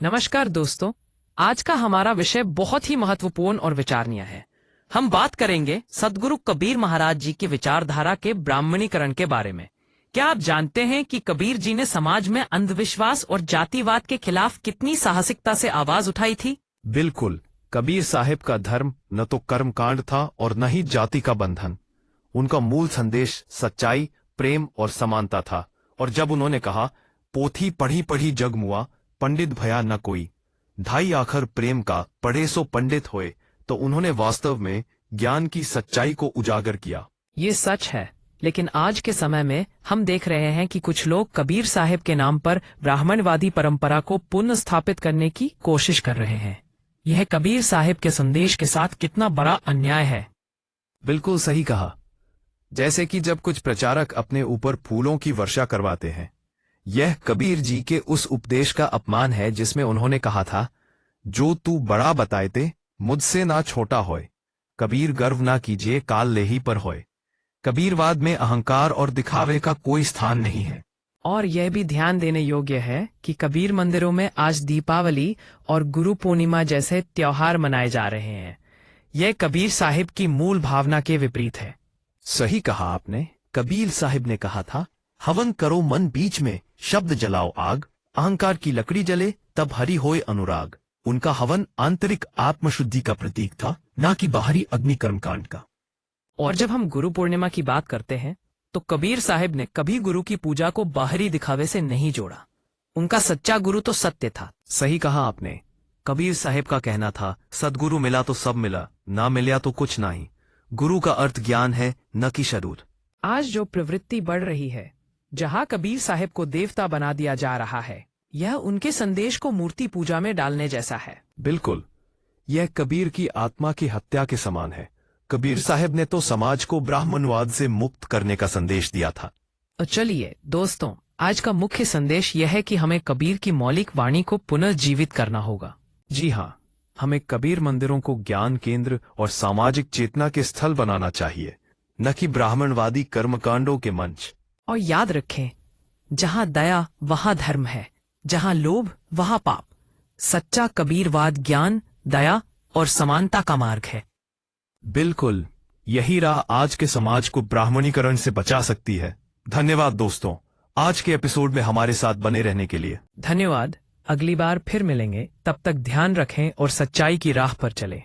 नमस्कार दोस्तों। आज का हमारा विषय बहुत ही महत्वपूर्ण और विचारणीय है। हम बात करेंगे सद्गुरु कबीर महाराज जी की विचारधारा के ब्राह्मणीकरण के बारे में। क्या आप जानते हैं कि कबीर जी ने समाज में अंधविश्वास और जातिवाद के खिलाफ कितनी साहसिकता से आवाज उठाई थी? बिल्कुल। कबीर साहिब का धर्म न तो कर्मकांड था और न ही जाति का बंधन। उनका मूल संदेश सच्चाई, प्रेम और समानता था। और जब उन्होंने कहा, पोथी पढ़ी पढ़ी जग मुआ, पंडित भया न कोई, ढाई आखर प्रेम का पढ़े सो पंडित होए, तो उन्होंने वास्तव में ज्ञान की सच्चाई को उजागर किया। ये सच है, लेकिन आज के समय में हम देख रहे हैं कि कुछ लोग कबीर साहिब के नाम पर ब्राह्मणवादी परंपरा को पुनः स्थापित करने की कोशिश कर रहे हैं। यह कबीर साहिब के संदेश के साथ कितना बड़ा अन्याय है। बिल्कुल सही कहा। जैसे कि जब कुछ प्रचारक अपने ऊपर फूलों की वर्षा करवाते हैं। यह कबीर जी के उस उपदेश का अपमान है जिसमें उन्होंने कहा था, जो तू बड़ा बताएते मुझसे ना छोटा होए, कबीर गर्व ना कीजिए काल ले ही पर होए। कबीरवाद में अहंकार और दिखावे का कोई स्थान नहीं है। और यह भी ध्यान देने योग्य है कि कबीर मंदिरों में आज दीपावली और गुरु पूर्णिमा जैसे त्योहार मनाए जा रहे हैं। यह कबीर साहिब की मूल भावना के विपरीत है। सही कहा आपने। कबीर साहिब ने कहा था, हवन करो मन बीच में, शब्द जलाओ आग, अहंकार की लकड़ी जले तब हरि होए अनुराग। उनका हवन आंतरिक आत्मशुद्धि का प्रतीक था, ना कि बाहरी अग्नि कर्मकांड का। और जब हम गुरु पूर्णिमा की बात करते हैं तो कबीर साहिब ने कभी गुरु की पूजा को बाहरी दिखावे से नहीं जोड़ा। उनका सच्चा गुरु तो सत्य था। सही कहा आपने। कबीर साहिब का कहना था, सदगुरु मिला तो सब मिला, ना मिला तो कुछ नहीं। गुरु का अर्थ ज्ञान है, न कि शरीर। आज जो प्रवृत्ति बढ़ रही है, जहां कबीर साहिब को देवता बना दिया जा रहा है, यह उनके संदेश को मूर्ति पूजा में डालने जैसा है। बिल्कुल। यह कबीर की आत्मा की हत्या के समान है। कबीर साहिब ने तो समाज को ब्राह्मणवाद से मुक्त करने का संदेश दिया था। तो चलिए दोस्तों, आज का मुख्य संदेश यह है कि हमें कबीर की मौलिक वाणी को पुनर्जीवित करना होगा। जी हाँ, हमें कबीर मंदिरों को ज्ञान केंद्र और सामाजिक चेतना के स्थल बनाना चाहिए, न कि ब्राह्मणवादी कर्मकांडों के मंच। और याद रखें, जहां दया वहां धर्म है, जहां लोभ वहां पाप। सच्चा कबीरवाद ज्ञान, दया और समानता का मार्ग है। बिल्कुल, यही राह आज के समाज को ब्राह्मणीकरण से बचा सकती है। धन्यवाद दोस्तों, आज के एपिसोड में हमारे साथ बने रहने के लिए। धन्यवाद। अगली बार फिर मिलेंगे, तब तक ध्यान रखें और सच्चाई की राह पर चलें।